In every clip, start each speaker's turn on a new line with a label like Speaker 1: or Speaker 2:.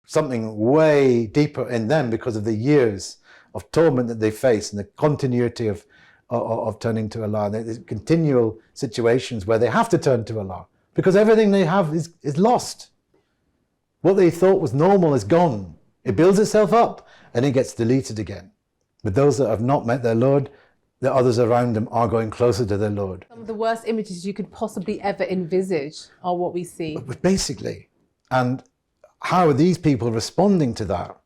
Speaker 1: something way deeper in them because of the years of torment that they face and the continuity of turning to Allah. There's continual situations where they have to turn to Allah because everything they have is lost. What they thought was normal is gone. It builds itself up and it gets deleted again. But those that have not met their Lord, the others around them are going closer to their Lord.
Speaker 2: Some of the worst images you could possibly ever envisage are what we see.
Speaker 1: Basically. And how are these people responding to that?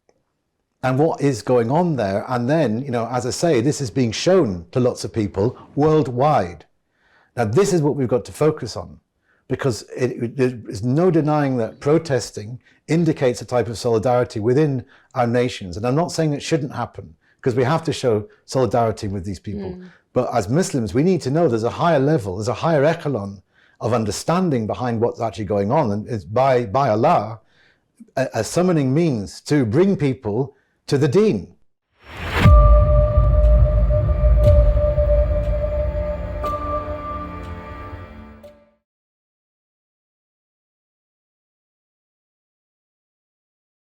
Speaker 1: And what is going on there? And then, you know, as I say, this is being shown to lots of people worldwide. Now, this is what we've got to focus on, because there's no denying that protesting indicates a type of solidarity within our nations. And I'm not saying it shouldn't happen, because we have to show solidarity with these people. But as Muslims, we need to know there's a higher level, there's a higher echelon of understanding behind what's actually going on. And it's by Allah, a summoning means to bring people to the deen.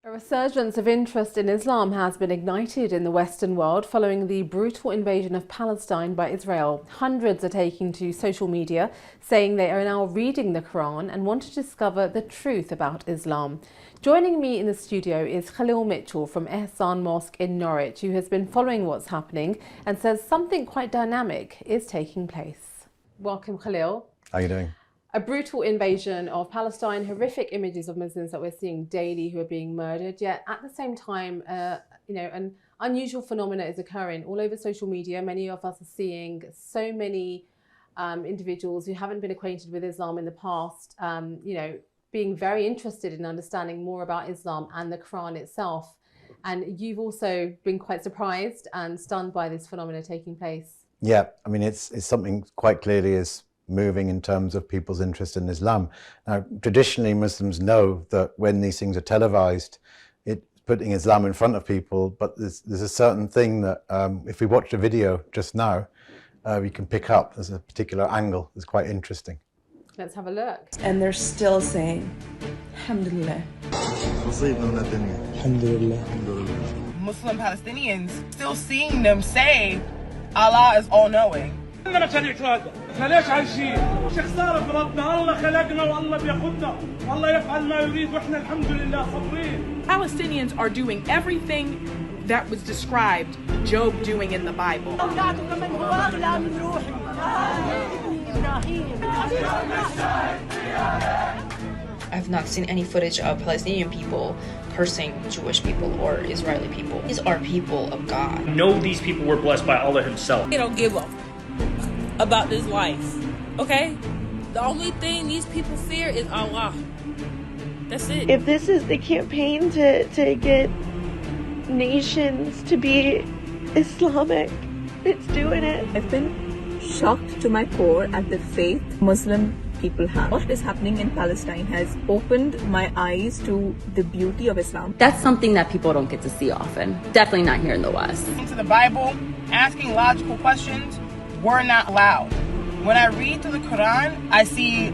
Speaker 2: A resurgence of interest in Islam has been ignited in the Western world following the brutal invasion of Palestine by Israel. Hundreds are taking to social media saying they are now reading the Quran and want to discover the truth about Islam. Joining me in the studio is Khalil Mitchell from Ihsan Mosque in Norwich, who has been following what's happening and says something quite dynamic is taking place. Welcome, Khalil.
Speaker 1: How are you doing?
Speaker 2: A brutal invasion of Palestine, horrific images of Muslims that we're seeing daily who are being murdered. Yet at the same time, you know, an unusual phenomena is occurring all over social media. Many of us are seeing so many individuals who haven't been acquainted with Islam in the past, you know, being very interested in understanding more about Islam and the Quran itself. And you've also been quite surprised and stunned by this phenomena taking place.
Speaker 1: Yeah, I mean, it's something quite clearly is moving in terms of people's interest in Islam. Now, traditionally, Muslims know that when these things are televised, it's putting Islam in front of people, but there's a certain thing that if we watch a video just now, we can pick up. There's a particular angle that's quite interesting.
Speaker 2: Let's have a look.
Speaker 3: And they're still saying, Alhamdulillah.
Speaker 4: Muslim Palestinians still seeing them say Allah is all-knowing.
Speaker 5: فليش عايشين؟ شو خسارة بربنا؟ الله خلقنا والله بياخدنا، والله يفعل ما يريد واحنا الحمد لله صابرين.
Speaker 3: Palestinians are doing everything that was described Job doing in the Bible.
Speaker 6: I've not seen any footage of Palestinian people cursing Jewish people or Israeli people. These are people of God.
Speaker 7: Know these people were blessed by Allah Himself.
Speaker 8: They don't give up about this life, okay? The only thing these people fear is Allah. That's it.
Speaker 9: If this is the campaign to get nations to be Islamic, it's doing it.
Speaker 10: I've been shocked to my core at the faith Muslim people have. What is happening in Palestine has opened my eyes to the beauty of Islam.
Speaker 11: That's something that people don't get to see often. Definitely not here in the West.
Speaker 4: Into the Bible, asking logical questions were not allowed. When I read through the Quran, I see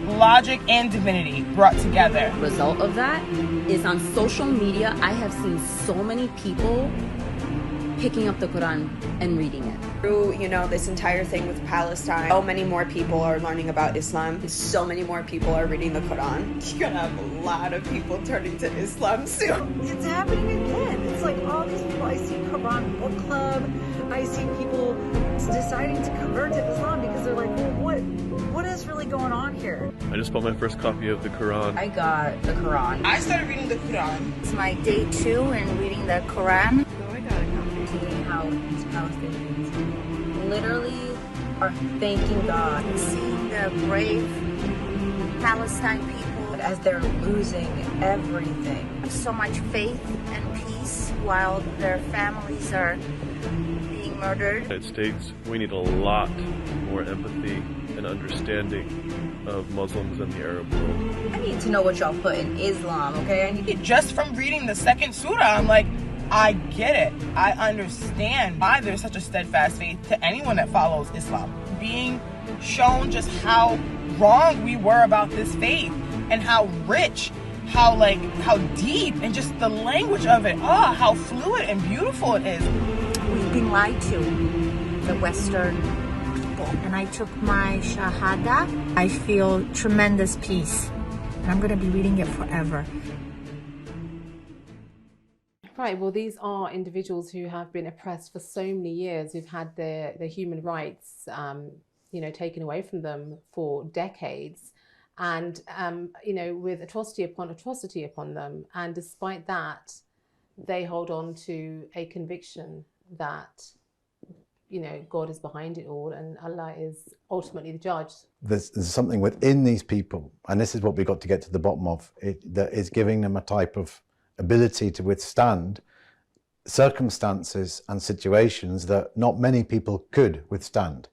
Speaker 4: logic and divinity brought together.
Speaker 11: The result of that is on social media, I have seen so many people picking up the Quran and reading it.
Speaker 12: Through, you know, this entire thing with Palestine, so many more people are learning about Islam. So many more people are reading the Quran. You're gonna have a lot of people turning to Islam soon.
Speaker 13: It's happening again. It's like all these people. I see Quran book club. I see people deciding to convert to Islam because they're like, well, what is really going on here?
Speaker 14: I just bought my first copy of the Quran.
Speaker 6: I got the Quran.
Speaker 4: I started reading the Quran.
Speaker 15: It's my day 2 in reading the Quran.
Speaker 13: So I got a copy.
Speaker 10: Seeing how these Palestinians literally are thanking God.
Speaker 15: Seeing the brave Palestine people
Speaker 10: as they're losing everything.
Speaker 15: So much faith and peace while their families are being murdered.
Speaker 14: In the United States, we need a lot more empathy and understanding of Muslims in the Arab world.
Speaker 10: I need to know what y'all put in Islam, okay?
Speaker 4: Just from reading the second surah, I'm like, I get it. I understand why there's such a steadfast faith to anyone that follows Islam. Being shown just how wrong we were about this faith and how rich how deep and just the language of it. Oh, how fluid and beautiful it is.
Speaker 15: We've been lied to, the Western people. And I took my Shahada. I feel tremendous peace. And I'm going to be reading it forever.
Speaker 2: Right, well, these are individuals who have been oppressed for so many years, who've had their human rights, taken away from them for decades, and, with atrocity upon atrocity upon them. And despite that, they hold on to a conviction that, God is behind it all and Allah is ultimately the judge.
Speaker 1: There's something within these people, and this is what we've got to get to the bottom of, that is giving them a type of ability to withstand circumstances and situations that not many people could withstand.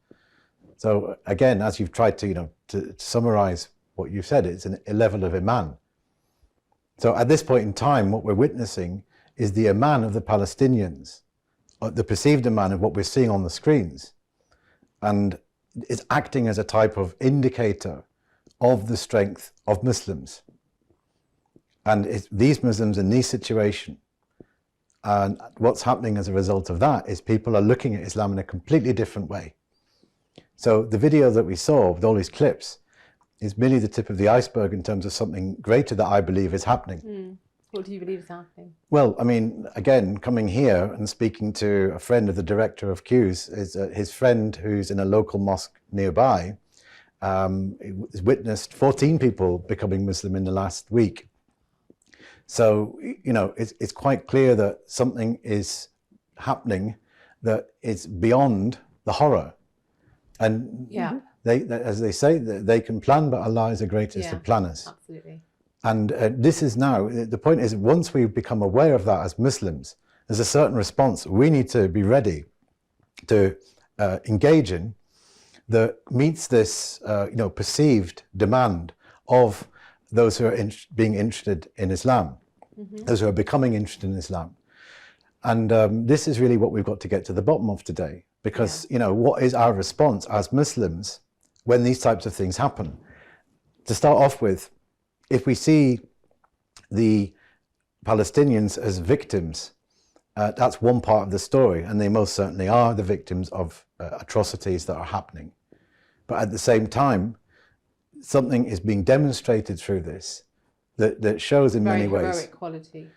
Speaker 1: So again, as you've tried to, to summarize what you've said, it's a level of Iman. So at this point in time, what we're witnessing is the Iman of the Palestinians, or the perceived Iman of what we're seeing on the screens. And it's acting as a type of indicator of the strength of Muslims. And it's these Muslims in these situations, and what's happening as a result of that is people are looking at Islam in a completely different way. So the video that we saw with all these clips is merely the tip of the iceberg in terms of something greater that I believe is happening.
Speaker 2: What do you believe is happening?
Speaker 1: Well, I mean, again, coming here and speaking to a friend of the director of Quews, is his friend who's in a local mosque nearby, has witnessed 14 people becoming Muslim in the last week. So, it's quite clear that something is happening that is beyond the horror. And as they say, they can plan, but Allah is the greatest of planners.
Speaker 2: Absolutely.
Speaker 1: And this is now, the point is, once we become aware of that as Muslims, there's a certain response we need to be ready to engage in that meets this, perceived demand of those who are being interested in Islam, those who are becoming interested in Islam. And this is really what we've got to get to the bottom of today, because, what is our response as Muslims when these types of things happen? To start off with, if we see the Palestinians as victims, that's one part of the story, and they most certainly are the victims of atrocities that are happening. But at the same time, something is being demonstrated through this that shows in many ways.
Speaker 2: Very heroic quality.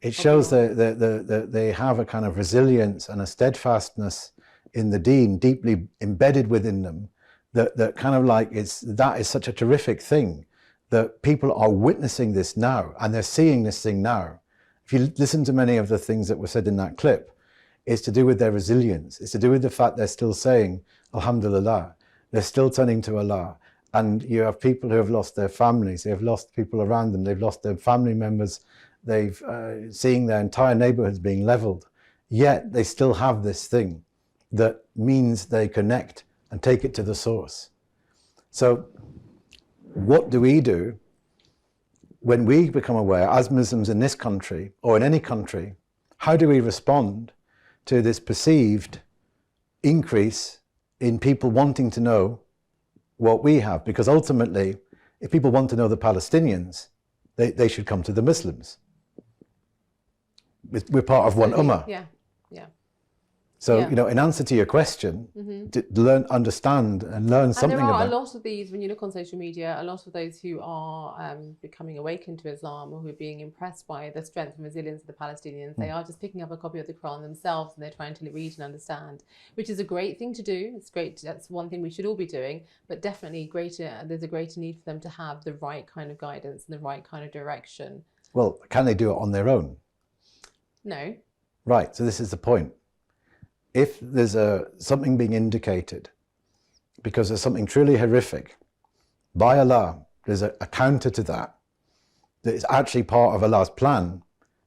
Speaker 1: It shows that they have a kind of resilience and a steadfastness in the deen deeply embedded within them, that kind of like that is such a terrific thing, that people are witnessing this now and they're seeing this thing now. If you listen to many of the things that were said in that clip, it's to do with their resilience. It's to do with the fact they're still saying, Alhamdulillah, they're still turning to Allah. And you have people who have lost their families, they have lost people around them, they've lost their family members, they've seeing their entire neighborhoods being leveled. Yet they still have this thing that means they connect and take it to the source. So what do we do when we become aware as Muslims in this country or in any country? How do we respond to this perceived increase in people wanting to know what we have? Because ultimately, if people want to know the Palestinians, they should come to the Muslims. We're part of one ummah.
Speaker 2: Yeah.
Speaker 1: So, in answer to your question, to learn, understand and learn something about...
Speaker 2: And there are a lot of these, when you look on social media, a lot of those who are becoming awakened to Islam, or who are being impressed by the strength and resilience of the Palestinians, they are just picking up a copy of the Quran themselves and they're trying to read and understand, which is a great thing to do. It's great. That's one thing we should all be doing, but definitely there's a greater need for them to have the right kind of guidance and the right kind of direction.
Speaker 1: Well, can they do it on their own?
Speaker 2: No.
Speaker 1: Right, so this is the point. If there's something being indicated because there's something truly horrific, by Allah, there's a counter to that is actually part of Allah's plan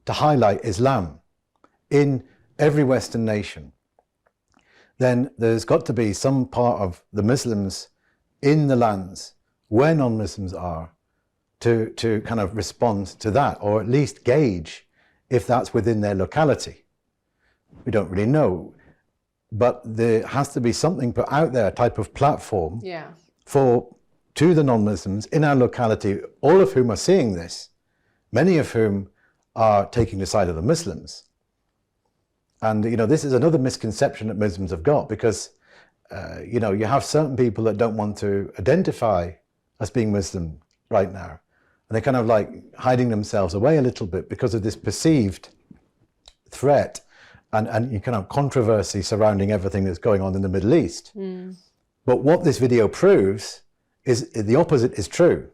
Speaker 1: to highlight Islam in every Western nation, then there's got to be some part of the Muslims in the lands where non-Muslims are to kind of respond to that, or at least gauge if that's within their locality. We don't really know. But there has to be something put out there, a type of platform to the non-Muslims in our locality, all of whom are seeing this, many of whom are taking the side of the Muslims. And, you know, this is another misconception that Muslims have got, because, you know, you have certain people that don't want to identify as being Muslim right now. And they're kind of like hiding themselves away a little bit because of this perceived threat and you kind of controversy surrounding everything that's going on in the Middle East.
Speaker 2: Mm.
Speaker 1: But what this video proves is the opposite is true.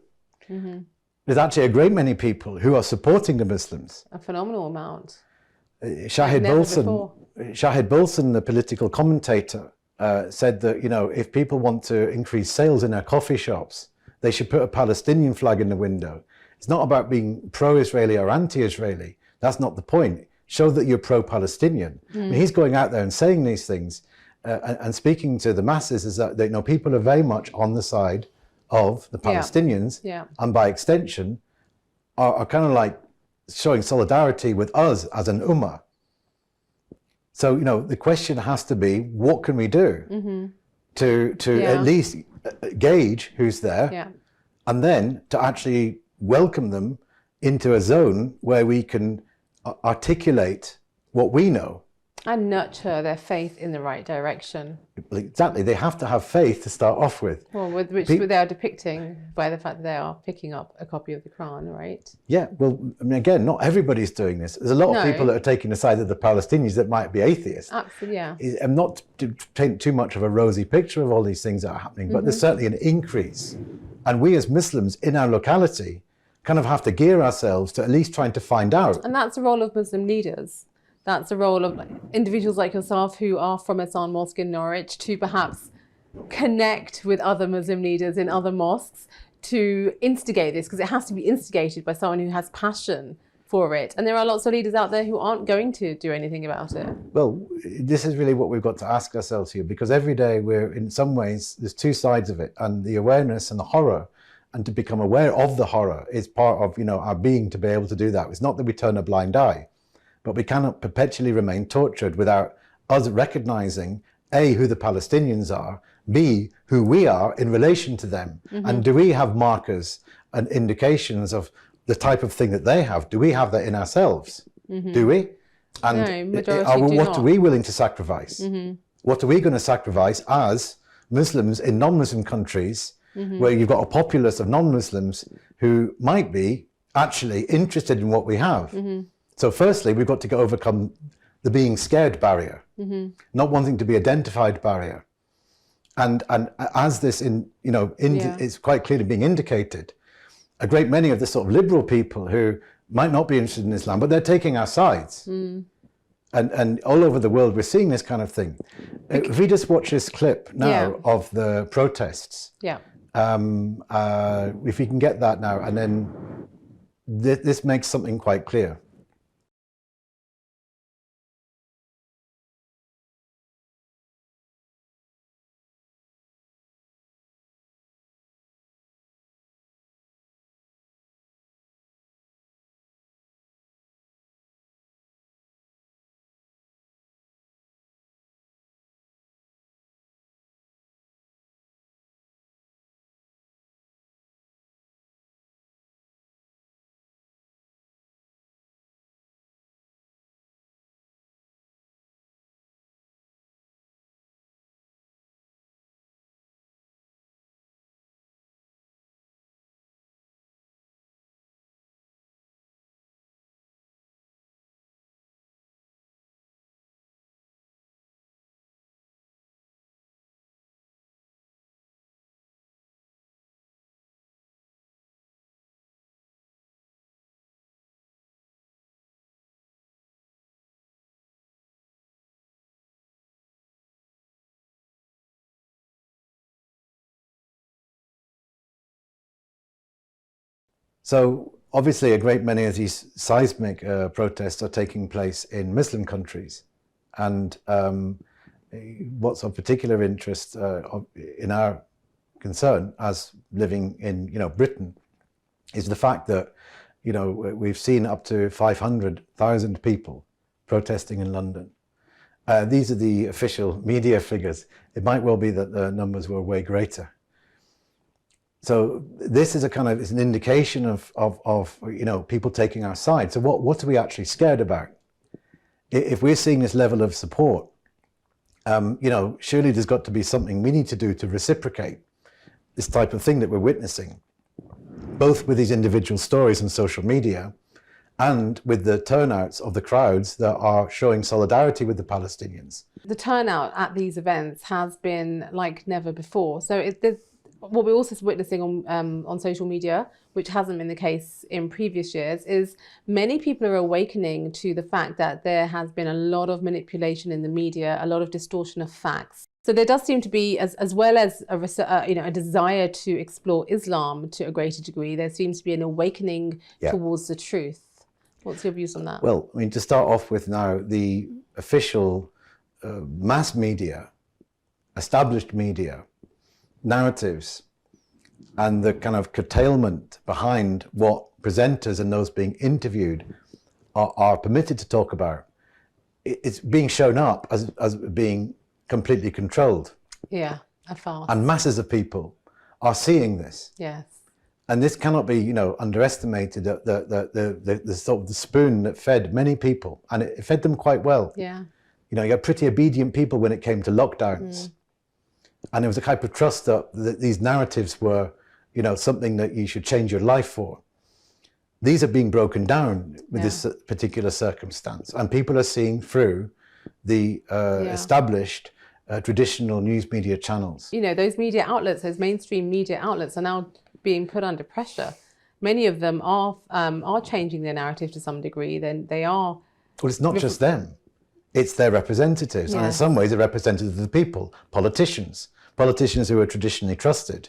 Speaker 2: Mm-hmm.
Speaker 1: There's actually a great many people who are supporting the Muslims.
Speaker 2: A phenomenal amount.
Speaker 1: Shahid Bolson, the political commentator, said that, you know, if people want to increase sales in their coffee shops, they should put a Palestinian flag in the window. It's not about being pro-Israeli or anti-Israeli. That's not the point. Show that you're pro-Palestinian. I mean, he's going out there and saying these things and speaking to the masses, is that, you know, people are very much on the side of the Palestinians, and by extension are kind of like showing solidarity with us as an ummah. So, you know, the question has to be, what can we do to at least gauge who's there, and then to actually welcome them into a zone where we can articulate what we know.
Speaker 2: And nurture their faith in the right direction.
Speaker 1: Exactly. They have to have faith to start off with.
Speaker 2: Well, which they are depicting by the fact that they are picking up a copy of the Quran, right?
Speaker 1: Yeah, well, I mean, again, not everybody's doing this. There's a lot of people that are taking the side of the Palestinians that might be atheists.
Speaker 2: Absolutely, yeah.
Speaker 1: I'm not to paint too much of a rosy picture of all these things that are happening, but there's certainly an increase. And we as Muslims in our locality kind of have to gear ourselves to at least trying to find out.
Speaker 2: And that's the role of Muslim leaders. That's the role of individuals like yourself who are from Azan Mosque in Norwich to perhaps connect with other Muslim leaders in other mosques to instigate this, because it has to be instigated by someone who has passion for it. And there are lots of leaders out there who aren't going to do anything about it.
Speaker 1: Well, this is really what we've got to ask ourselves here, because every day we're, in some ways, there's two sides of it, and the awareness and the horror, and to become aware of the horror is part of, you know, our being to be able to do that. It's not that we turn a blind eye, but we cannot perpetually remain tortured without us recognizing, A, who the Palestinians are, B, who we are in relation to them. And do we have markers and indications of the type of thing that they have? Do we have that in ourselves? Do we? And
Speaker 2: no,
Speaker 1: what are we willing to sacrifice? What are we going to sacrifice as Muslims in non-Muslim countries where you've got a populace of non-Muslims who might be actually interested in what we have? So firstly, we've got to overcome the being scared barrier, not wanting to be identified barrier. And as this, is quite clearly being indicated, a great many of the sort of liberal people who might not be interested in Islam, but they're taking our sides. And all over the world, we're seeing this kind of thing. If we just watch this clip now of the protests, if we can get that now, and then this makes something quite clear. So obviously a great many of these seismic protests are taking place in Muslim countries. And what's of particular interest in our concern as living in, Britain is the fact that, we've seen up to 500,000 people protesting in London. These are the the official media figures. It might well be that the numbers were way greater. So this is it's an indication of people taking our side. So what are we actually scared about? If we're seeing this level of support, surely there's got to be something we need to do to reciprocate this type of thing that we're witnessing, both with these individual stories on social media and with the turnouts of the crowds that are showing solidarity with the Palestinians.
Speaker 2: The turnout at these events has been like never before. So what we're also witnessing on social media, which hasn't been the case in previous years, is many people are awakening to the fact that there has been a lot of manipulation in the media, a lot of distortion of facts. So there does seem to be, as well as a desire to explore Islam to a greater degree, there seems to be an awakening towards the truth. What's your views on that?
Speaker 1: Well, I mean, to start off with now, the official mass media, established media, narratives, and the kind of curtailment behind what presenters and those being interviewed are permitted to talk about, it's being shown up as being completely controlled.
Speaker 2: Yeah, a farce.
Speaker 1: And masses of people are seeing this.
Speaker 2: Yes.
Speaker 1: And this cannot be, underestimated. The sort of the spoon that fed many people, and it fed them quite well.
Speaker 2: Yeah.
Speaker 1: You had pretty obedient people when it came to lockdowns. And there was a type of trust that these narratives were, something that you should change your life for. These are being broken down with this particular circumstance. And people are seeing through the established traditional news media channels.
Speaker 2: Those media outlets, those mainstream media outlets are now being put under pressure. Many of them are changing their narrative to some degree. Then they are.
Speaker 1: Well, it's not just them. It's their representatives, and in some ways they're representatives of the people, politicians who are traditionally trusted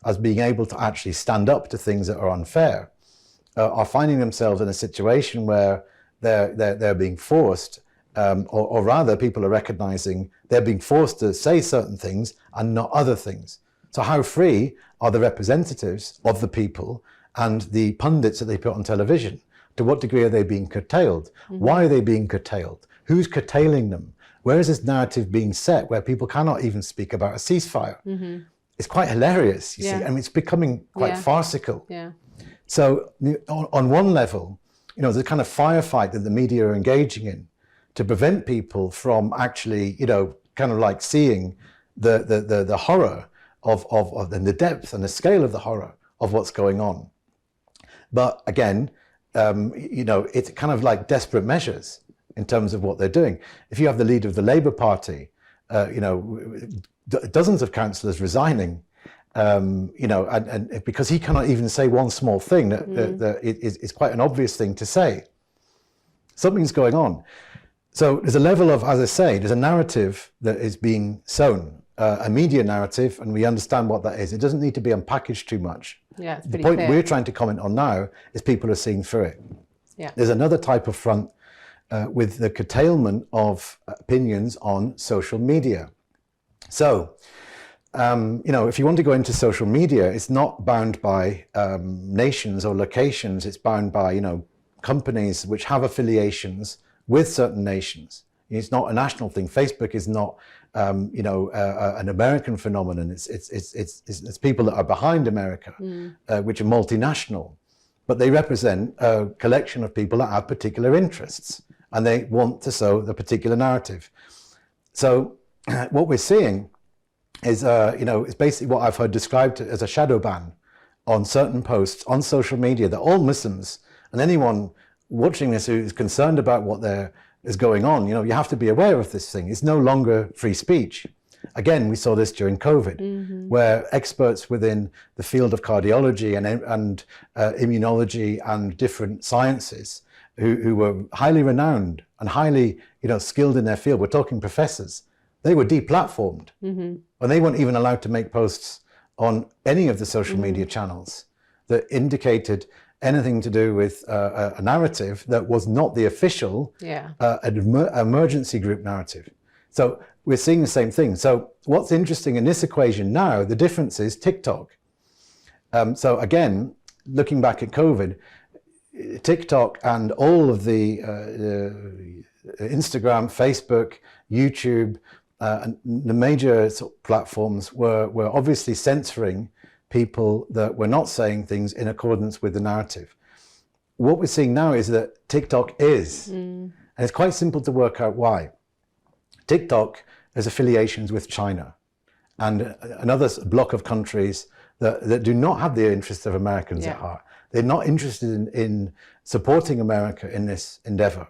Speaker 1: as being able to actually stand up to things that are unfair, are finding themselves in a situation where they're being forced, or rather people are recognizing they're being forced to say certain things and not other things. So how free are the representatives of the people and the pundits that they put on television? To what degree are they being curtailed? Why are they being curtailed? Who's curtailing them? Where is this narrative being set where people cannot even speak about a ceasefire? It's quite hilarious, you see. I mean, it's becoming quite farcical.
Speaker 2: Yeah.
Speaker 1: So on one level, there's a kind of firefight that the media are engaging in to prevent people from actually, kind of like seeing the horror of and the depth and the scale of the horror of what's going on. But again, it's kind of like desperate measures in terms of what they're doing. If you have the leader of the Labour Party, dozens of councillors resigning, and because he cannot even say one small thing that is quite an obvious thing to say. Something's going on. So there's a level of, as I say, there's a narrative that is being sown, a media narrative, and we understand what that is. It doesn't need to be unpackaged too much.
Speaker 2: Yeah, it's
Speaker 1: the
Speaker 2: pretty
Speaker 1: point
Speaker 2: clear.
Speaker 1: We're trying to comment on now is people are seeing through it.
Speaker 2: Yeah.
Speaker 1: There's another type of front with the curtailment of opinions on social media. So, if you want to go into social media, it's not bound by nations or locations. It's bound by, companies which have affiliations with certain nations. It's not a national thing. Facebook is not, an American phenomenon. It's people that are behind America, which are multinational, but they represent a collection of people that have particular interests, and they want to sow the particular narrative. So what we're seeing is, it's basically what I've heard described as a shadow ban on certain posts on social media that all Muslims and anyone watching this who is concerned about what is going on, you have to be aware of this thing. It's no longer free speech. Again, we saw this during COVID, where experts within the field of cardiology and immunology and different sciences who were highly renowned and highly skilled in their field, we're talking professors, they were deplatformed. And they weren't even allowed to make posts on any of the social media channels that indicated anything to do with a narrative that was not the official emergency group narrative. So we're seeing the same thing. So what's interesting in this equation now, the difference is TikTok. So again, looking back at COVID, TikTok and all of the Instagram, Facebook, YouTube, and the major sort of platforms were obviously censoring people that were not saying things in accordance with the narrative. What we're seeing now is that TikTok is, and it's quite simple to work out why. TikTok has affiliations with China and another block of countries that do not have the interests of Americans at heart. They're not interested in supporting America in this endeavor.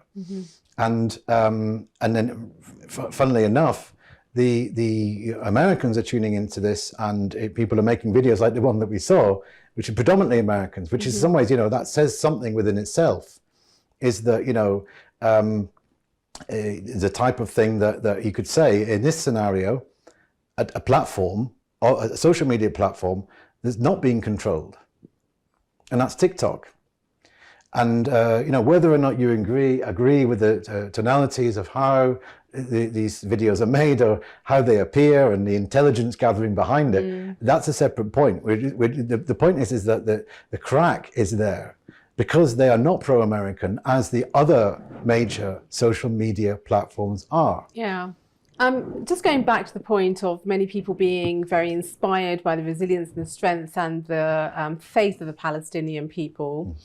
Speaker 1: And then, funnily enough, the Americans are tuning into this, and people are making videos like the one that we saw, which are predominantly Americans, which is in some ways, you know, that says something within itself, is that, you know, the type of thing that you could say in this scenario, a platform, or a social media platform that's not being controlled, and that's TikTok. And you know, whether or not you agree with the tonalities of how these videos are made or how they appear and the intelligence gathering behind it, that's a separate point. The point is that the crack is there because they are not pro-American as the other major social media platforms are.
Speaker 2: Yeah. Just going back to the point of many people being very inspired by the resilience and the strength and the faith of the Palestinian people.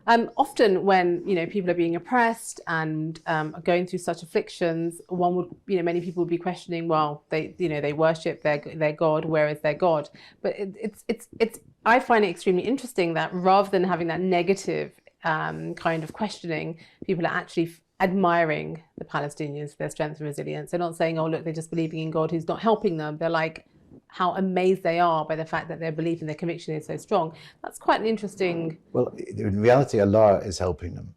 Speaker 2: Often when, you know, people are being oppressed and are going through such afflictions, one would, you know, many people would be questioning, well, they worship their God, where is their God? But it's I find it extremely interesting that rather than having that negative kind of questioning, people are actually admiring the Palestinians for their strength and resilience. They're not saying, oh, look, they're just believing in God who's not helping them. They're like, how amazed they are by the fact that their belief and their conviction is so strong. That's quite an interesting...
Speaker 1: Well, in reality, Allah is helping them.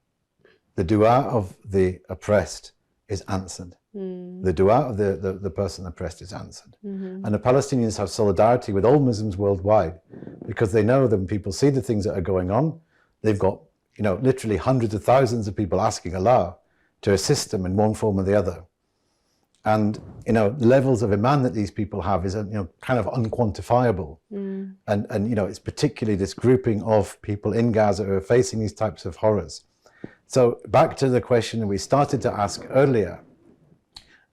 Speaker 1: The dua of the oppressed is answered. The dua of the person oppressed is answered. And the Palestinians have solidarity with all Muslims worldwide because they know that when people see the things that are going on, they've got, you know, literally hundreds of thousands of people asking Allah to assist them in one form or the other. And, you know, the levels of Iman that these people have is, you know, kind of unquantifiable. And, you know, it's particularly this grouping of people in Gaza who are facing these types of horrors. So back to the question that we started to ask earlier,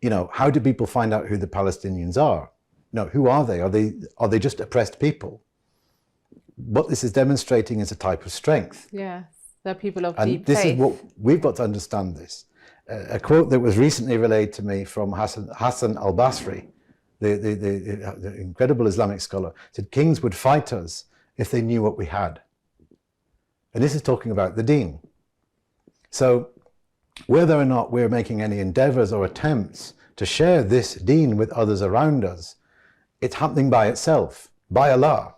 Speaker 1: you know, how do people find out who the Palestinians are? You know, who are they? Are they just oppressed people? What this is demonstrating is a type of strength.
Speaker 2: Yes, they're people of
Speaker 1: and
Speaker 2: deep
Speaker 1: this
Speaker 2: faith.
Speaker 1: is what we've got to understand this. A quote that was recently relayed to me from Hassan al-Basri, the incredible Islamic scholar, said, kings would fight us if they knew what we had. And this is talking about the deen. So whether or not we're making any endeavors or attempts to share this deen with others around us, it's happening by itself, by Allah.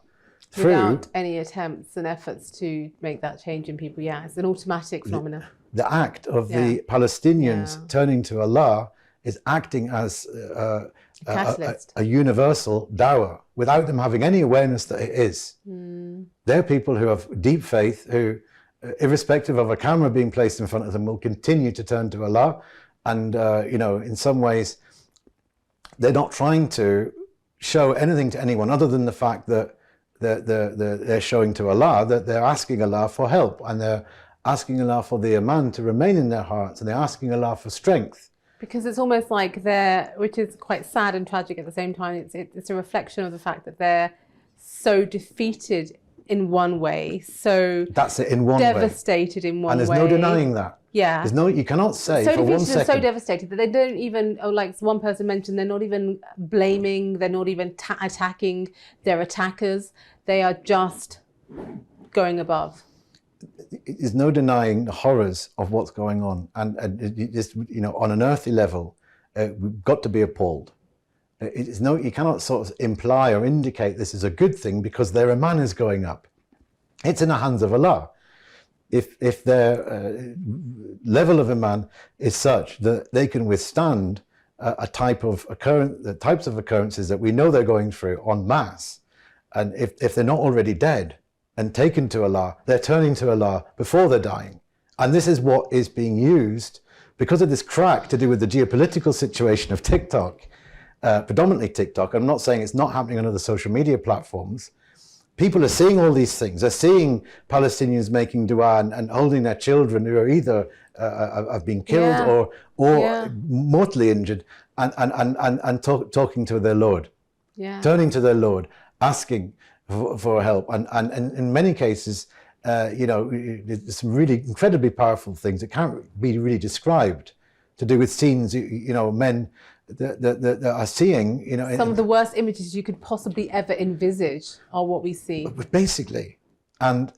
Speaker 2: Without any attempts and efforts to make that change in people. Yeah, it's an automatic phenomenon.
Speaker 1: The act of the Palestinians turning to Allah is acting as a universal dawah without them having any awareness that it is. They're people who have deep faith, who, irrespective of a camera being placed in front of them, will continue to turn to Allah. And, you know, in some ways, they're not trying to show anything to anyone other than the fact that they're showing to Allah that they're asking Allah for help, and they're asking Allah for the Iman to remain in their hearts, and they're asking Allah for strength.
Speaker 2: Because it's almost like they're, which is quite sad and tragic at the same time, it's a reflection of the fact that they're so defeated in one way, so
Speaker 1: that's it, in one
Speaker 2: devastated
Speaker 1: way.
Speaker 2: in one
Speaker 1: and there's
Speaker 2: way.
Speaker 1: No denying that.
Speaker 2: Yeah.
Speaker 1: There's no, you cannot say
Speaker 2: so
Speaker 1: for 1 second.
Speaker 2: So devastated that they don't even, like one person mentioned, they're not even blaming, they're not even attacking their attackers. They are just going above.
Speaker 1: There's no denying the horrors of what's going on, and it just, you know, on an earthly level, we've got to be appalled. It's no, you cannot sort of imply or indicate this is a good thing because their Iman is going up. It's in the hands of Allah. If their level of Iman is such that they can withstand the types of occurrences that we know they're going through en masse, and if they're not already dead and taken to Allah, they're turning to Allah before they're dying. And this is what is being used because of this crack to do with the geopolitical situation of TikTok, predominantly TikTok. I'm not saying it's not happening on other social media platforms. People are seeing all these things. They're seeing Palestinians making dua and holding their children who are either have been killed or mortally injured, and talking to their Lord, turning to their Lord, asking, for help. And in many cases, there's some really incredibly powerful things that can't be really described, to do with scenes, men that are seeing,
Speaker 2: some of the worst images you could possibly ever envisage are what we see.
Speaker 1: Basically. And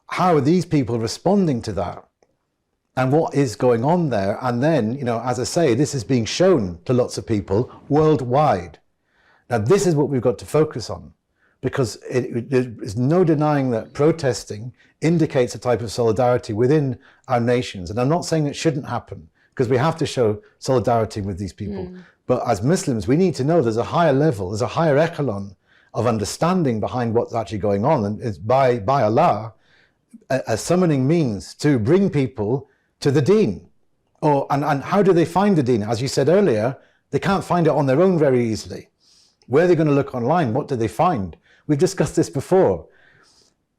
Speaker 1: how are these people responding to that? And what is going on there? And then, as I say, this is being shown to lots of people worldwide. Now, this is what we've got to focus on, because there's no denying that protesting indicates a type of solidarity within our nations. And I'm not saying it shouldn't happen, because we have to show solidarity with these people. But as Muslims, we need to know there's a higher level, there's a higher echelon of understanding behind what's actually going on. And it's by Allah, a summoning means to bring people to the deen. And how do they find the deen? As you said earlier, they can't find it on their own very easily. Where are they going to look online? What do they find? We've discussed this before.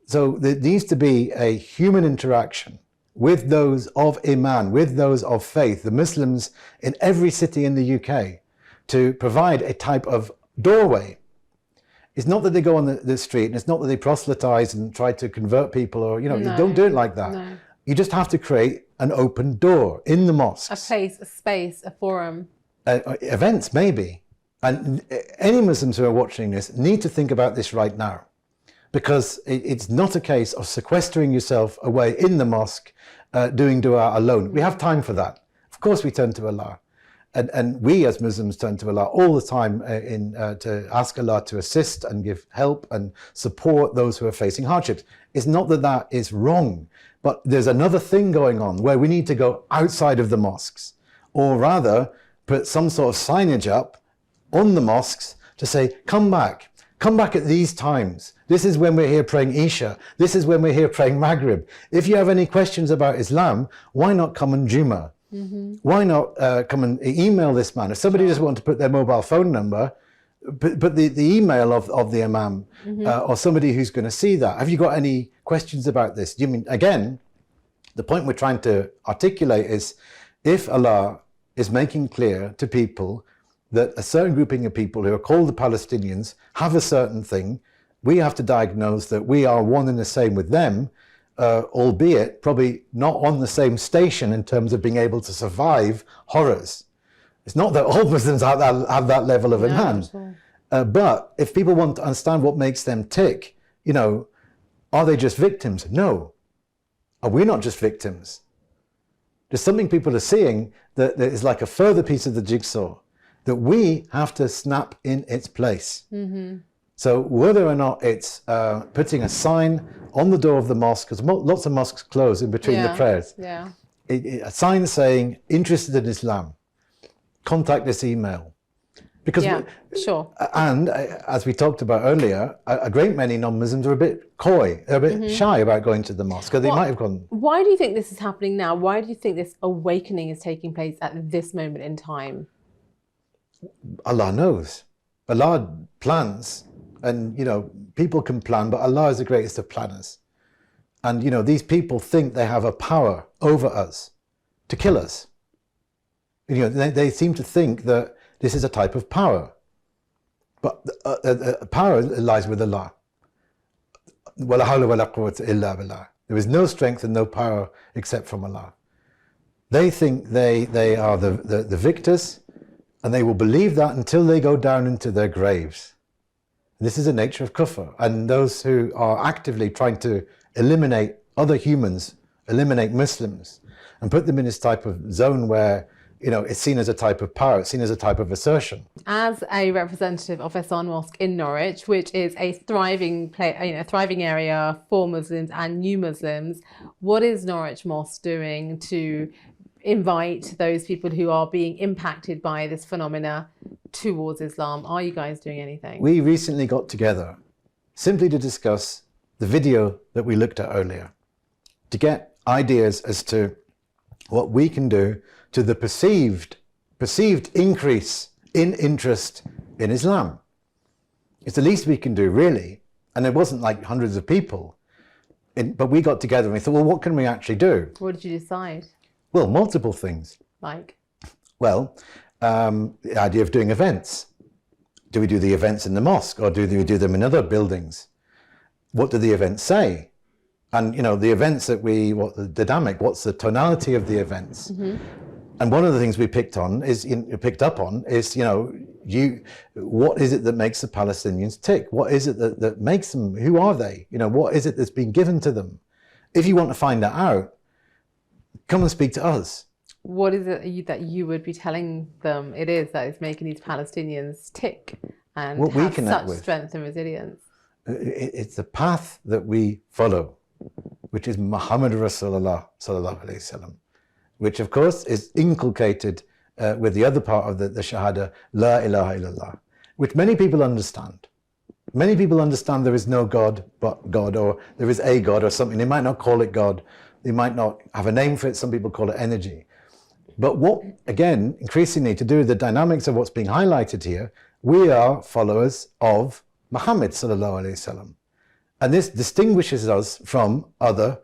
Speaker 1: So there needs to be a human interaction with those of Iman, with those of faith, the Muslims in every city in the UK, to provide a type of doorway. It's not that they go on the street, and it's not that they proselytize and try to convert people, or, you don't do it like that. No. You just have to create an open door in the mosques.
Speaker 2: A place, a space, a forum.
Speaker 1: Events, maybe. And any Muslims who are watching this need to think about this right now, because it's not a case of sequestering yourself away in the mosque, doing dua alone. We have time for that. Of course we turn to Allah. And we as Muslims turn to Allah all the time to ask Allah to assist and give help and support those who are facing hardships. It's not that that is wrong, but there's another thing going on where we need to go outside of the mosques, or rather put some sort of signage up on the mosques to say, come back at these times. This is when we're here praying Isha. This is when we're here praying Maghrib. If you have any questions about Islam, why not come on Jummah? Why not come and email this man? If somebody doesn't want to put their mobile phone number, put the email of the Imam, or somebody who's going to see that. Have you got any questions about this? Do you mean, again, the point we're trying to articulate is, if Allah is making clear to people that a certain grouping of people who are called the Palestinians have a certain thing, we have to diagnose that we are one and the same with them, albeit probably not on the same station in terms of being able to survive horrors. It's not that all Muslims have that level of Iman. But if people want to understand what makes them tick, are they just victims? No. Are we not just victims? There's something people are seeing that is like a further piece of the jigsaw that we have to snap in its place. So whether or not it's putting a sign on the door of the mosque, because lots of mosques close in between the prayers, a sign saying, interested in Islam, contact this email. Because and as we talked about earlier, a great many non-Muslims are a bit coy, they're a bit shy about going to the mosque, they might have gone.
Speaker 2: Why do you think this is happening now? Why do you think this awakening is taking place at this moment in time?
Speaker 1: Allah knows. Allah plans, and people can plan, but Allah is the greatest of planners. And these people think they have a power over us to kill us. They seem to think that this is a type of power, but power lies with Allah. وَلَا حَوْلَ وَلَا قُوَّةَ إِلَّا بِاللَّهِ. There is no strength and no power except from Allah. They think they are the victors, and they will believe that until they go down into their graves. This is the nature of kufr, and those who are actively trying to eliminate other humans, eliminate Muslims, and put them in this type of zone where it's seen as a type of power, it's seen as a type of assertion.
Speaker 2: As a representative of Ehsan Mosque in Norwich, which is a thriving area for Muslims and new Muslims, what is Norwich Mosque doing to invite those people who are being impacted by this phenomena towards Islam? Are you guys doing anything?
Speaker 1: We recently got together simply to discuss the video that we looked at earlier, to get ideas as to what we can do to the perceived increase in interest in Islam. It's the least we can do, really. And it wasn't like hundreds of people, but we got together and we thought, well, what can we actually do?
Speaker 2: What did you decide?
Speaker 1: Well, multiple things.
Speaker 2: Like?
Speaker 1: Well, the idea of doing events. Do we do the events in the mosque, or do we do them in other buildings? what do the events say? And, the events that what the dynamic, what's the tonality of the events?
Speaker 2: Mm-hmm.
Speaker 1: And one of the things we picked up on is, what is it that makes the Palestinians tick? What is it that makes them, who are they? What is it that's been given to them? If you want to find that out, come and speak to us.
Speaker 2: What is it that you would be telling them it is that is making these Palestinians tick and
Speaker 1: what
Speaker 2: have
Speaker 1: we
Speaker 2: such strength and resilience?
Speaker 1: It's the path that we follow, which is Muhammad Rasulullah sallallahu alaihi wasallam, which of course is inculcated with the other part of the Shahada, La ilaha illallah, which many people understand. Many people understand there is no God but God, or there is a God or something. They might not call it God. They might not have a name for it. Some people call it energy. But what, again, increasingly to do with the dynamics of what's being highlighted here, we are followers of Muhammad sallallahu alaihi wasallam. And this distinguishes us from other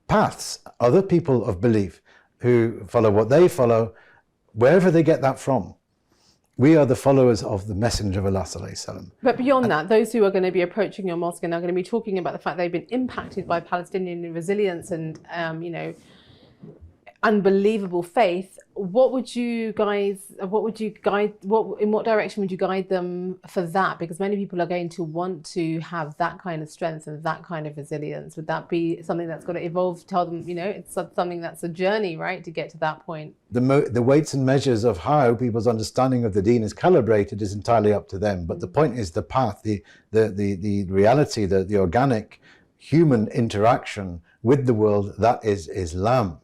Speaker 1: paths, other people of belief who follow what they follow, wherever they get that from. We are the followers of the Messenger of Allah sallallahu alaihi wasallam.
Speaker 2: But beyond that, those who are going to be approaching your mosque and are going to be talking about the fact they've been impacted by Palestinian resilience and, unbelievable faith, in what direction would you guide them for that? Because many people are going to want to have that kind of strength and that kind of resilience. Would that be something that's got to evolve? Tell them, it's something that's a journey, right, to get to that point.
Speaker 1: The weights and measures of how people's understanding of the deen is calibrated is entirely up to them. But the point is the path, the reality, the organic human interaction with the world, that is Islam,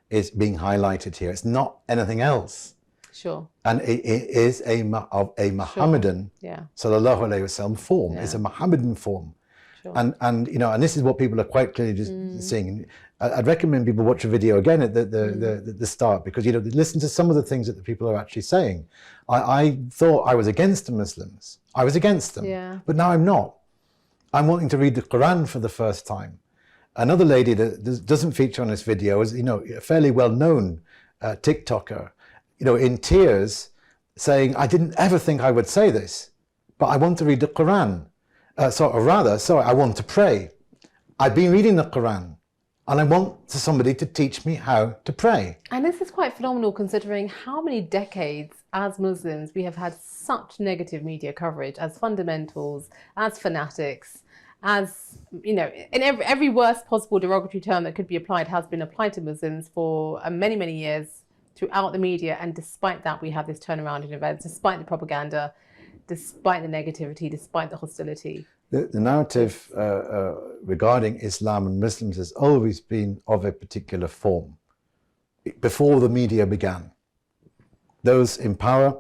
Speaker 1: is being highlighted here. It's not anything else.
Speaker 2: Sure.
Speaker 1: And it is a Muhammadan, sallallahu alaihi wasallam form. It's a Muhammadan form. Sure. And this is what people are quite clearly just seeing. I'd recommend people watch a video again at the start, because listen to some of the things that the people are actually saying. I thought I was against the Muslims. I was against them, but now I'm not. I'm wanting to read the Quran for the first time. Another lady that doesn't feature on this video is, a fairly well-known TikToker, in tears, saying, I didn't ever think I would say this, but I want to read the Quran. I want to pray. I've been reading the Quran, and I want somebody to teach me how to pray.
Speaker 2: And this is quite phenomenal, considering how many decades as Muslims we have had such negative media coverage as fundamentals, as fanatics, as, in every worst possible derogatory term that could be applied has been applied to Muslims for many, many years throughout the media. And despite that, we have this turnaround in events, despite the propaganda, despite the negativity, despite the hostility.
Speaker 1: The narrative regarding Islam and Muslims has always been of a particular form. Before the media began, those in power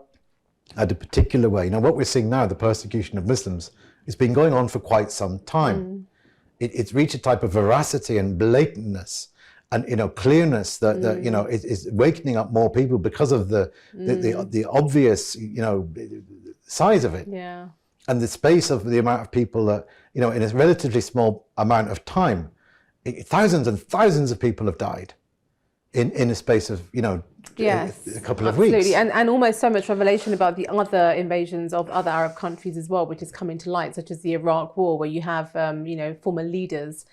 Speaker 1: had a particular way. What we're seeing now, the persecution of Muslims, it's been going on for quite some time. It's reached a type of veracity and blatantness and clearness that is wakening up more people because of the obvious size of it.
Speaker 2: Yeah.
Speaker 1: And the space of the amount of people that in a relatively small amount of time, thousands and thousands of people have died in a space of a couple of weeks.
Speaker 2: And almost so much revelation about the other invasions of other Arab countries as well, which is coming to light, such as the Iraq War, where you have former leaders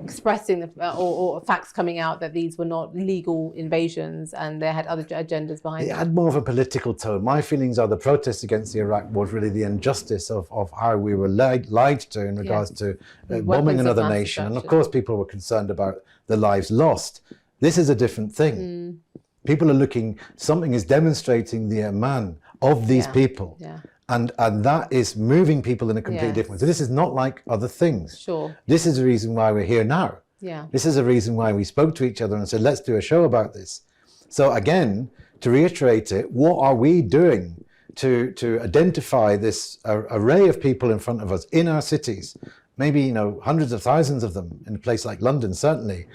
Speaker 2: expressing or facts coming out that these were not legal invasions and they had other agendas behind
Speaker 1: it.
Speaker 2: It
Speaker 1: had more of a political tone. My feelings are the protests against the Iraq War, really the injustice of how we were lied to in regards to bombing another nation. And of course, people were concerned about the lives lost. This is a different thing. People are looking, something is demonstrating the Iman of these people. And that is moving people in a completely different way. So this is not like other things.
Speaker 2: Sure.
Speaker 1: This is the reason why we're here now. This is the reason why we spoke to each other and said, let's do a show about this. So again, to reiterate it, what are we doing to identify this array of people in front of us in our cities? Maybe, hundreds of thousands of them in a place like London, certainly.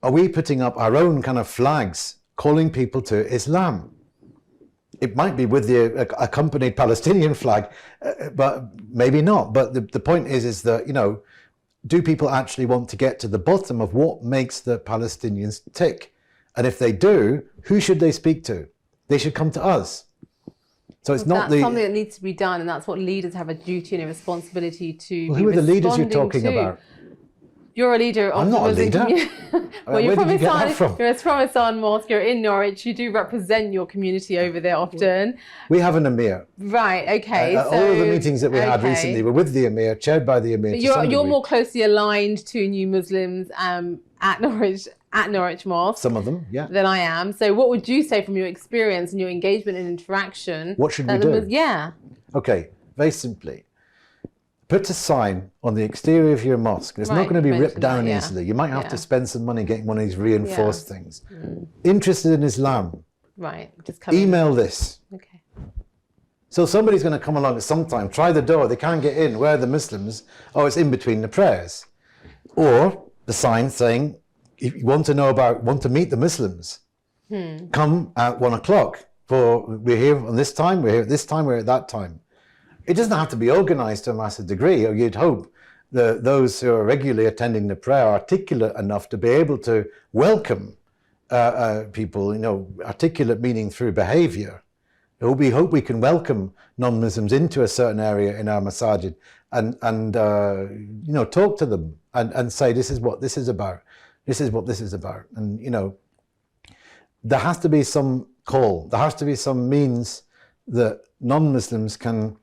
Speaker 1: Are we putting up our own kind of flags, calling people to Islam? It might be with the accompanied Palestinian flag, but maybe not. But the point is that, do people actually want to get to the bottom of what makes the Palestinians tick? And if they do, who should they speak to? They should come to us. So it's
Speaker 2: That's something that needs to be done, and that's what leaders have a duty and a responsibility to.
Speaker 1: Well, who are the leaders you're talking about?
Speaker 2: You're a leader of
Speaker 1: I'm not a leader.
Speaker 2: Well,
Speaker 1: Where did you get that from?
Speaker 2: You're from Hassan Mosque, you're in Norwich, you do represent your community over there often.
Speaker 1: We have an emir.
Speaker 2: Right, okay.
Speaker 1: All of the meetings that we had recently were with the emir, chaired by the emir.
Speaker 2: You're more closely aligned to new Muslims at Norwich Mosque.
Speaker 1: Some of them, yeah.
Speaker 2: Than I am. So what would you say from your experience and your engagement and interaction?
Speaker 1: What should we do?
Speaker 2: Yeah.
Speaker 1: Okay, very simply. Put a sign on the exterior of your mosque. It's not going to be ripped down easily. You might have to spend some money getting one of these reinforced things. Interested in Islam?
Speaker 2: Right. Just
Speaker 1: email this.
Speaker 2: Okay.
Speaker 1: So somebody's going to come along at some time, try the door, they can't get in. Where are the Muslims? Oh, it's in between the prayers. Or the sign saying, if you want to meet the Muslims, come at 1 o'clock. We're here on this time, we're here at this time, we're at that time. It doesn't have to be organized to a massive degree, or you'd hope that those who are regularly attending the prayer are articulate enough to be able to welcome people, articulate meaning through behavior. We hope we can welcome non-Muslims into a certain area in our masajid and talk to them and say, this is what this is about. This is what this is about. And, there has to be some call. There has to be some means that non-Muslims can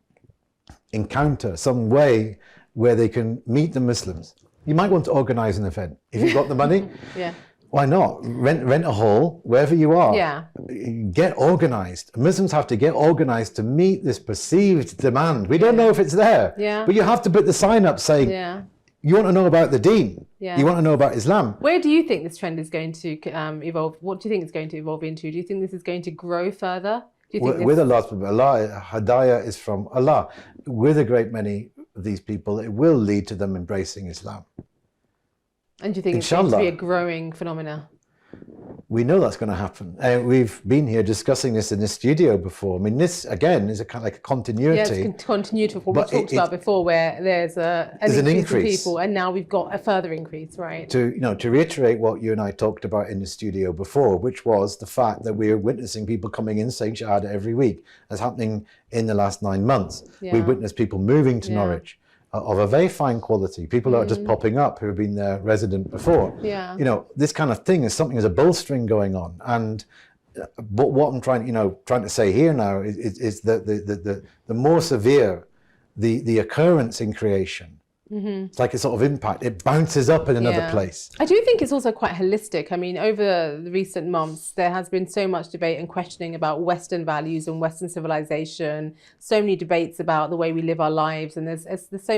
Speaker 1: encounter, some way where they can meet the Muslims. You might want to organize an event. If you've got the money, why not? Rent a hall, wherever you are.
Speaker 2: Yeah.
Speaker 1: Get organized. Muslims have to get organized to meet this perceived demand. We don't know if it's there, but you have to put the sign up saying, you want to know about the deen. You want to know about Islam.
Speaker 2: Where do you think this trend is going to evolve? What do you think it's going to evolve into? Do you think this is going to grow further? Do you think
Speaker 1: with Allah, Hadayah is from Allah. With a great many of these people, it will lead to them embracing Islam.
Speaker 2: And do you think it's going to be a growing phenomena?
Speaker 1: We know that's going to happen. We've been here discussing this in the studio before. I mean, this again is a kind of like a continuity.
Speaker 2: Yeah, it's continuity of what we talked about before, where there's an increase in people, and now we've got a further increase, right?
Speaker 1: To reiterate what you and I talked about in the studio before, which was the fact that we're witnessing people coming in saying Shahada every week. That's happening in the last 9 months. We've witnessed people moving to Norwich of a very fine quality. People are just popping up who have been there resident before. This kind of thing is something, there's a bolstering going on. And what I'm trying to say here now is that the more severe the occurrence in creation, it's like a sort of impact. It bounces up in another place.
Speaker 2: I do think it's also quite holistic. I mean, over the recent months, there has been so much debate and questioning about Western values and Western civilization, so many debates about the way we live our lives. And there's so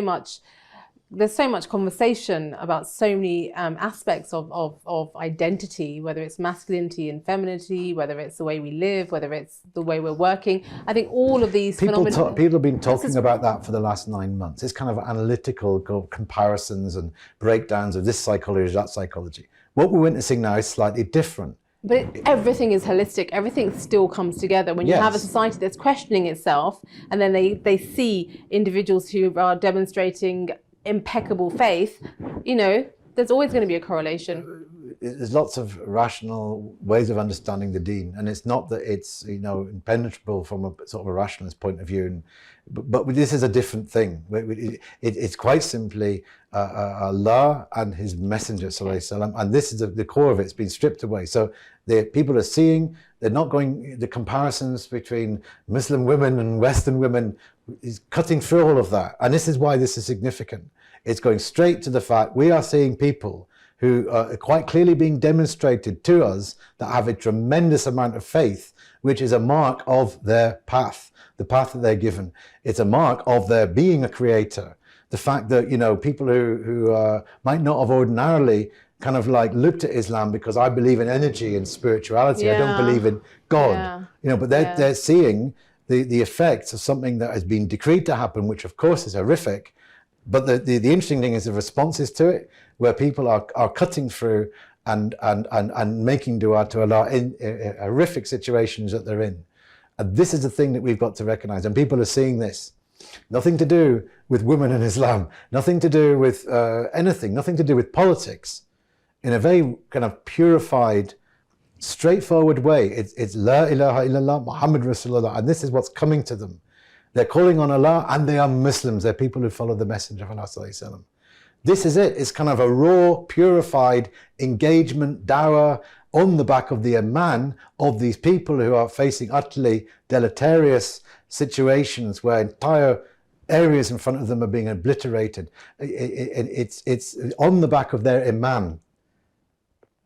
Speaker 2: much conversation about so many aspects of identity, whether it's masculinity and femininity, whether it's the way we live, whether it's the way we're working. I think all of these phenomena...
Speaker 1: People have been talking about that for the last 9 months. It's kind of analytical comparisons and breakdowns of this psychology, that psychology. What we're witnessing now is slightly different.
Speaker 2: But everything is holistic. Everything still comes together. When you have a society that's questioning itself, and then they see individuals who are demonstrating impeccable faith, there's always going to be a correlation.
Speaker 1: There's lots of rational ways of understanding the deen, and it's not that it's impenetrable from a sort of a rationalist point of view. But this is a different thing. It's quite simply Allah and His Messenger Sallallahu Alaihi Wasallam, and this is the core of it. It's been stripped away. So people are seeing, they're not going, the comparisons between Muslim women and Western women is cutting through all of that. And this is why this is significant. It's going straight to the fact we are seeing people who are quite clearly being demonstrated to us that have a tremendous amount of faith, which is a mark of their path, the path that they're given. It's a mark of their being a creator. The fact that, people who might not have ordinarily kind of like looked at Islam because I believe in energy and spirituality. I don't believe in God, but they're seeing the effects of something that has been decreed to happen, which of course is horrific. But the interesting thing is the responses to it, where people are cutting through and making dua to Allah in horrific situations that they're in. And this is the thing that we've got to recognize. And people are seeing this. Nothing to do with women in Islam, nothing to do with anything, nothing to do with politics. In a very kind of purified, straightforward way. It's La ilaha illallah Muhammad Rasulullah, and this is what's coming to them. They're calling on Allah, and they are Muslims. They're people who follow the Messenger of Allah sallallahu alaihi wasallam. This is it. It's kind of a raw, purified engagement, dawah, on the back of the Iman of these people who are facing utterly deleterious situations where entire areas in front of them are being obliterated. It's on the back of their Iman.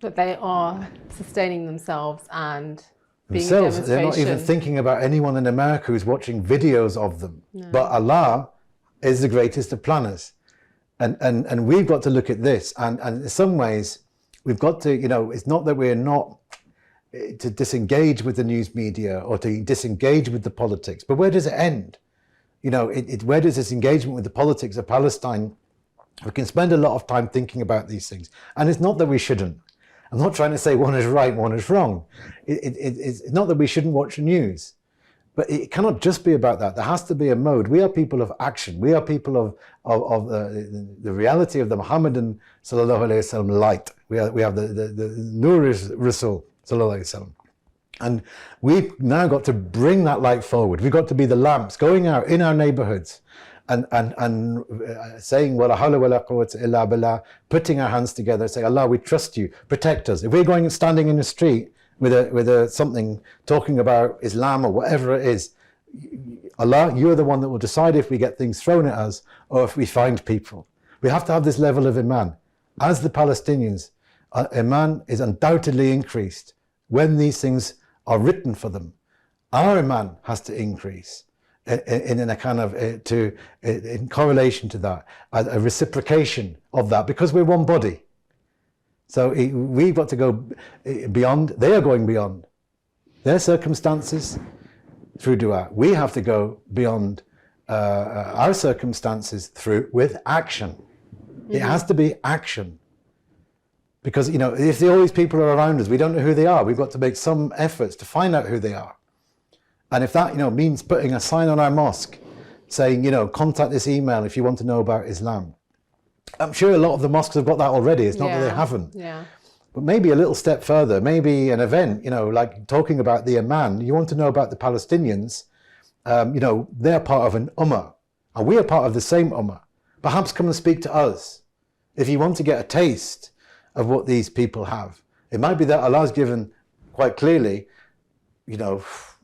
Speaker 2: That they are sustaining themselves and being
Speaker 1: themselves.
Speaker 2: a demonstration.
Speaker 1: They're not even thinking about anyone in America who's watching videos of them.
Speaker 2: No.
Speaker 1: But Allah is the greatest of planners. And we've got to look at this. And in some ways, we've got to, it's not that we're not to disengage with the news media or to disengage with the politics, but where does it end? Where does this engagement with the politics of Palestine? We can spend a lot of time thinking about these things. And it's not that we shouldn't. I'm not trying to say one is right, one is wrong. It's not that we shouldn't watch the news, but it cannot just be about that. There has to be a mode. We are people of action. We are people of the reality of the Muhammadan sallallahu alaihi wasallam light. We have the Nur Rasul sallallahu alaihi wasallam. And we've now got to bring that light forward. We've got to be the lamps going out in our neighborhoods and saying, wala hawla wala quwwata illa billah, putting our hands together, saying, Allah, we trust you, protect us. If we're going and standing in the street with something talking about Islam or whatever it is, Allah, you're the one that will decide if we get things thrown at us or if we find people. We have to have this level of Iman. As the Palestinians, Iman is undoubtedly increased when these things are written for them. Our Iman has to increase in a kind of in correlation to that, a reciprocation of that, because we're one body. So we've got to go beyond. They are going beyond their circumstances through dua. We have to go beyond our circumstances with action. It has to be action. Because, if all these people are around us, we don't know who they are. We've got to make some efforts to find out who they are. And if that, means putting a sign on our mosque saying, contact this email if you want to know about Islam. I'm sure a lot of the mosques have got that already. It's not that they haven't.
Speaker 2: Yeah.
Speaker 1: But maybe a little step further, maybe an event, like talking about the Iman. You want to know about the Palestinians, they're part of an ummah. And we are part of the same ummah. Perhaps come and speak to us. If you want to get a taste of what these people have. It might be that Allah's given quite clearly,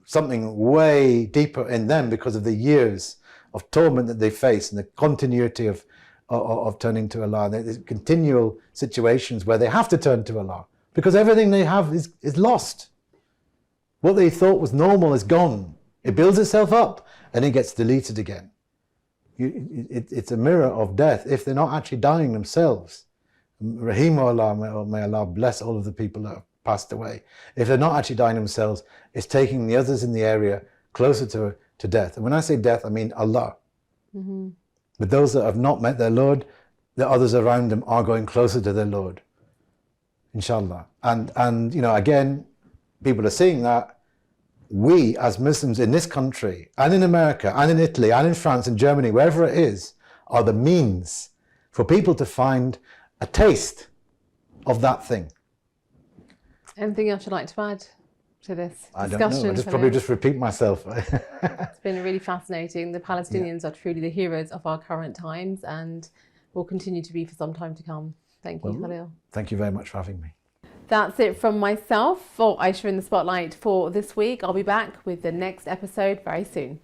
Speaker 1: something way deeper in them because of the years of torment that they face and the continuity of turning to Allah. There's continual situations where they have to turn to Allah because everything they have is lost. What they thought was normal is gone. It builds itself up and it gets deleted again. It's a mirror of death if they're not actually dying themselves. Rahim Allah, may Allah bless all of the people that have passed away. If they're not actually dying themselves, it's taking the others in the area closer to death. And when I say death, I mean Allah. Mm-hmm. But those that have not met their Lord, the others around them are going closer to their Lord. Inshallah. And again, people are seeing that. We as Muslims in this country, and in America, and in Italy, and in France, and Germany, wherever it is, are the means for people to find a taste of that thing.
Speaker 2: Anything else you'd like to add to this discussion?
Speaker 1: I don't know. I probably just repeat myself.
Speaker 2: It's been really fascinating. The Palestinians are truly the heroes of our current times and will continue to be for some time to come. Thank you, Khalil.
Speaker 1: Thank you very much for having me.
Speaker 2: That's it from myself for Aysha in the Spotlight for this week. I'll be back with the next episode very soon.